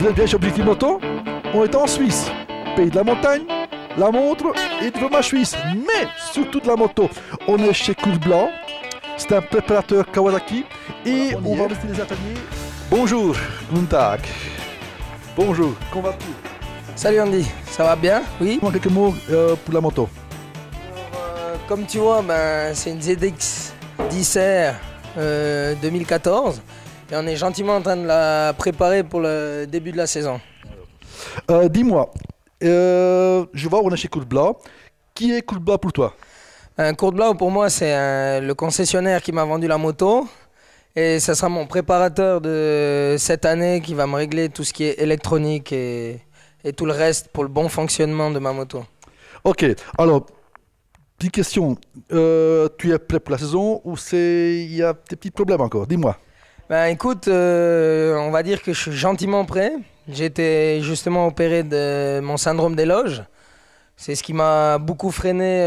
Vous êtes bien chez Objectif Moto? On est en Suisse, pays de la montagne, la montre et de fromage suisse, mais surtout de la moto. On est chez Courte Blanc, c'est un préparateur Kawasaki et on va visiter les ateliers. Bonjour, guten Tag. Bonjour, comment vas-tu? Salut Andy, ça va bien? Oui. Quelques mots pour la moto. Comme tu vois, c'est une ZX 10R 2014 et on est gentiment en train de la préparer pour le début de la saison. Dis-moi, je vois on est chez Courte Blanc. Qui est Courte Blanc pour toi? Courte Blanc pour moi c'est le concessionnaire qui m'a vendu la moto et ça sera mon préparateur de cette année qui va me régler tout ce qui est électronique et tout le reste pour le bon fonctionnement de ma moto. Ok, alors, petite question. Tu es prêt pour la saison ou il y a des petits problèmes encore? Dis-moi. Écoute, on va dire que je suis gentiment prêt. J'ai été justement opéré de mon syndrome des loges. C'est ce qui m'a beaucoup freiné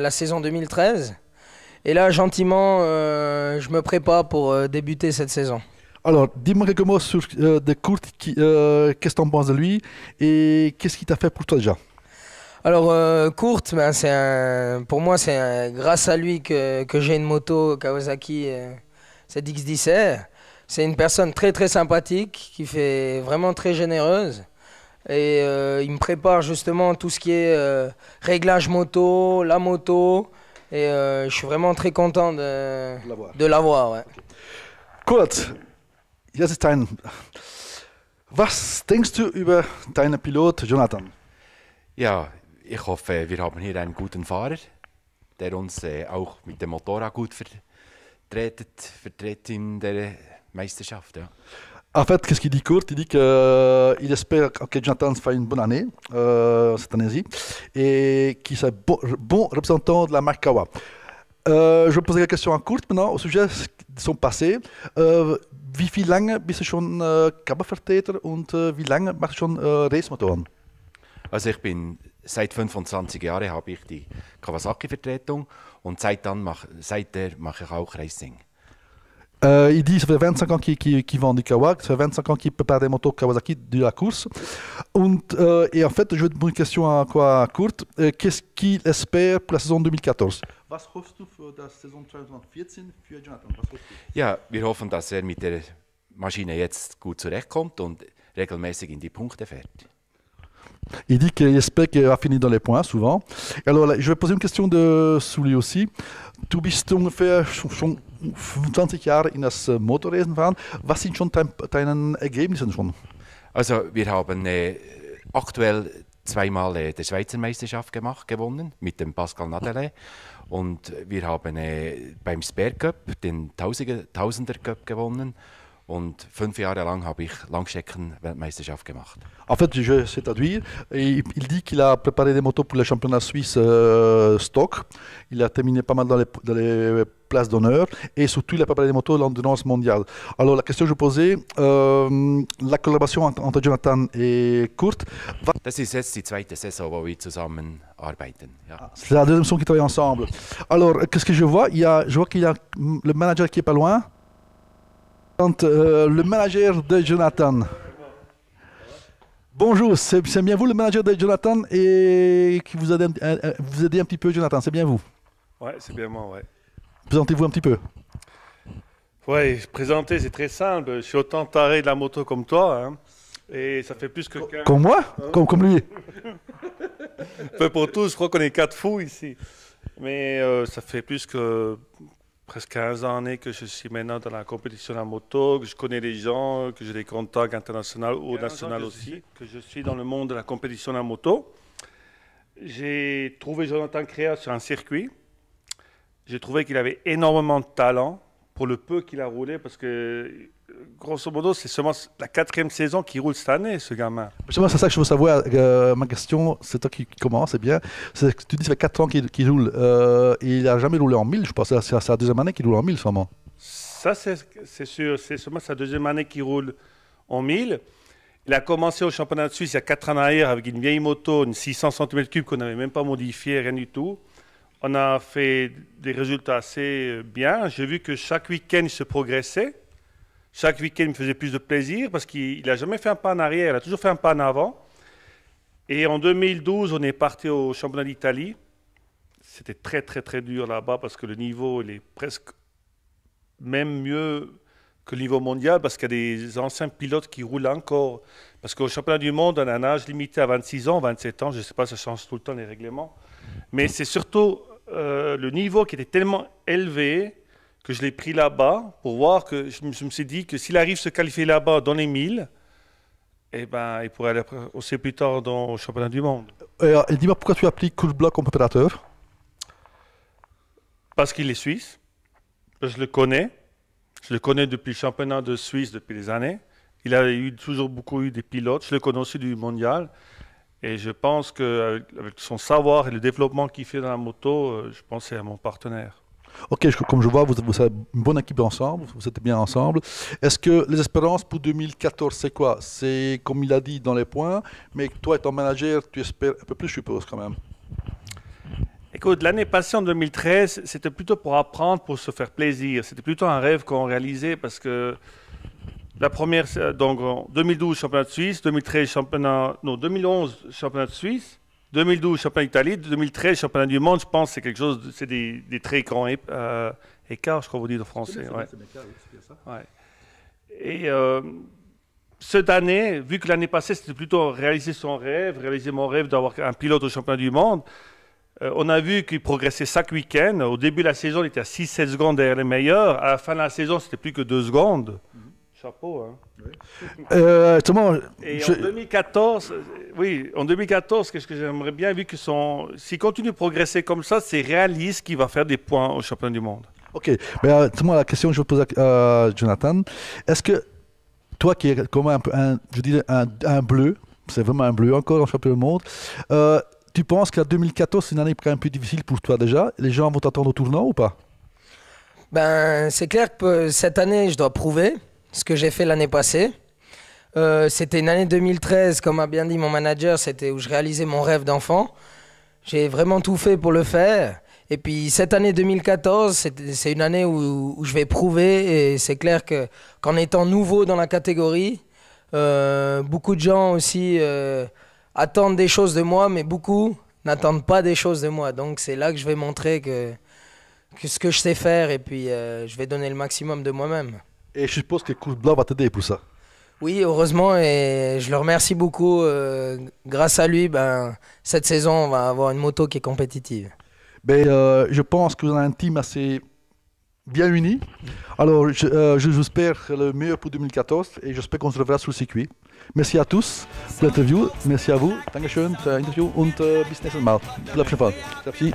la saison 2013. Et là, gentiment, je me prépare pour débuter cette saison. Alors, dis-moi quelques mots sur de Courte. Qu'est-ce que tu en penses de lui et qu'est-ce qu'il t'a fait pour toi déjà? Alors, Courte, pour moi, c'est grâce à lui que j'ai une moto Kawasaki ZX10R. C'est une personne très très sympathique, qui fait vraiment très généreuse. Et il me prépare justement tout ce qui est réglage moto, la moto. Et je suis vraiment très content de l'avoir. Ouais. Kurt, jetzt ist was denkst du über deinen Pilot Jonathan? Ja, ich hoffe, wir haben hier einen guten Fahrer, der uns auch mit dem Motorrad gut vertritt in der Meisterschaft. Ja. En fait, qu'est-ce qu'il dit Kurt? Il dit qu'il espère que Jonathan fasse une bonne année, cette année-ci, et qu'il soit bon représentant de la marque Kawa. Je vais poser la question à Kurt maintenant au sujet de son passé. Wie viel lange bist du schon Kawa-Vertreter und wie lange machst du schon Racemotoren? Also ich bin seit 25 Jahren habe ich die Kawasaki-Vertretung und seither mache ich auch Racing. Il dit que ça fait 25 ans qu'il vend du Kawak, ça fait 25 ans qu'il prépare des motos Kawasaki de la course. Et en fait, je vais te poser une question à Kurt. Qu'est-ce qu'il espère pour la saison 2014? Was hoffst du für die Saison 2014 für Jonathan? Ja, wir hoffen, dass mit der Maschine jetzt gut zurechtkommt und regelmäßig in die Punkte fährt. Il dit qu'il espère qu'il va finir dans les points, souvent. Alors, là, je vais poser une question sur lui aussi. Du bist ungefähr schon 25 Jahre in das Motorracen fahren. Was sind schon deine Ergebnisse schon? Also, wir haben aktuell zweimal die Schweizer Meisterschaft gewonnen mit dem Pascal Nadelet. Und wir haben beim Spare Cup den Tausender Cup gewonnen. Und 5 Jahre lang habe ich Langstrecken-Weltmeisterschaft gemacht. En fait, je sais traduire. Il dit qu'il a préparé des motos pour le championnat suisse stock. Il a terminé pas mal dans les places d'honneur. Et surtout, il a préparé des motos de l'endurance mondiale. Alors, la question que je posais, la collaboration entre Jonathan et Kurt. Das ist jetzt die zweite Saison, wo wir zusammenarbeiten. Ja. C'est la deuxième saison qu'ils travaillent ensemble. Alors, qu'est-ce que je vois? Je vois qu'il y a le manager qui est pas loin. Le manager de Jonathan. Bonjour, c'est bien vous le manager de Jonathan et qui vous aide un petit peu, Jonathan, c'est bien vous? Ouais, c'est bien moi, ouais. Présentez-vous un petit peu. Ouais, présenter, c'est très simple. Je suis autant taré de la moto comme toi, hein, et ça fait plus que... Comme moi? Comme lui? Peu pour tous, je crois qu'on est 4 fous ici. Mais ça fait plus que... presque 15 années que je suis maintenant dans la compétition à moto, que je connais les gens, que j'ai des contacts internationaux ou nationaux aussi, que je suis dans le monde de la compétition à moto. J'ai trouvé Jonathan Créa sur un circuit. J'ai trouvé qu'il avait énormément de talent pour le peu qu'il a roulé, parce que grosso modo, c'est seulement la 4e saison qu'il roule cette année, ce gamin. Justement, c'est ça que je veux savoir. Ma question, c'est toi qui commence, c'est bien. Tu dis que ça fait 4 ans qu'il roule. Et il n'a jamais roulé en 1000, je pense. C'est la deuxième année qu'il roule en 1000, sûrement. Ça, c'est sûr. C'est seulement sa deuxième année qu'il roule en 1000. Il a commencé au championnat de Suisse il y a 4 ans en arrière avec une vieille moto, une 600 cm3 qu'on n'avait même pas modifiée, rien du tout. On a fait des résultats assez bien. J'ai vu que chaque week-end, il se progressait. Chaque week-end, il me faisait plus de plaisir parce qu'il n'a jamais fait un pas en arrière, il a toujours fait un pas en avant. Et en 2012, on est parti au championnat d'Italie. C'était très, très, très dur là-bas parce que le niveau, il est presque même mieux que le niveau mondial parce qu'il y a des anciens pilotes qui roulent encore. Parce qu'au championnat du monde, on a un âge limité à 26 ans, 27 ans, je ne sais pas, ça change tout le temps les règlements. Mais c'est surtout le niveau qui était tellement élevé que je l'ai pris là-bas pour voir que je me suis dit que s'il arrive à se qualifier là-bas dans les 1000, eh ben, il pourrait aller aussi plus tard au championnat du monde. Et dis-moi pourquoi tu as pris Kurt Bloch comme préparateur? Parce qu'il est suisse, je le connais. Je le connais depuis le championnat de Suisse depuis des années. Il a toujours beaucoup eu des pilotes. Je le connais aussi du mondial. Et je pense qu'avec son savoir et le développement qu'il fait dans la moto, je pense que c'est mon partenaire. Ok, comme je vois, vous avez une bonne équipe ensemble, vous êtes bien ensemble. Est-ce que les espérances pour 2014, c'est quoi? C'est comme il a dit dans les points, mais toi étant manager, tu espères un peu plus, je suppose, quand même. Écoute, l'année passée, en 2013, c'était plutôt pour apprendre, pour se faire plaisir. C'était plutôt un rêve qu'on réalisait parce que la première, donc en 2012, championnat de Suisse, 2013, 2011, championnat de Suisse, 2012, championnat d'Italie, 2013, championnat du monde, je pense que c'est quelque chose, c'est des très grands écarts, je crois vous dire en français. Ouais. Ouais. Et cette année, vu que l'année passée, c'était plutôt réaliser son rêve, réaliser mon rêve d'avoir un pilote au championnat du monde, on a vu qu'il progressait chaque week-end. Au début de la saison, il était à 6-7 secondes derrière les meilleurs. À la fin de la saison, c'était plus que 2 secondes. Chapeau, hein. Oui. En 2014, en 2014, qu'est-ce que j'aimerais bien, vu que s'il continue de progresser comme ça, c'est réaliste qu'il va faire des points au championnat du monde. Ok, mais la question que je pose à Jonathan, est-ce que toi qui es comme un bleu, c'est vraiment un bleu encore dans le championnat du monde, tu penses que 2014 c'est une année quand même plus difficile pour toi déjà? Les gens vont t'attendre au tournant ou pas? Ben, c'est clair que cette année, je dois prouver ce que j'ai fait l'année passée. C'était une année 2013, comme a bien dit mon manager, c'était où je réalisais mon rêve d'enfant. J'ai vraiment tout fait pour le faire. Et puis cette année 2014, c'est une année où je vais prouver. Et c'est clair qu'en étant nouveau dans la catégorie, beaucoup de gens aussi attendent des choses de moi, mais beaucoup n'attendent pas des choses de moi. Donc c'est là que je vais montrer que ce que je sais faire et puis je vais donner le maximum de moi-même. Et je suppose que Kurt Bloch va t'aider pour ça. Oui, heureusement, et je le remercie beaucoup. Grâce à lui, cette saison, on va avoir une moto qui est compétitive. Je pense que vous avez un team assez bien uni. Alors, j'espère le meilleur pour 2014 et j'espère qu'on se reverra sur le circuit. Merci à tous pour l'interview. Merci à vous. Dankeschön für das Interview und bis nächstes Mal. Bis zum nächsten Mal. Merci.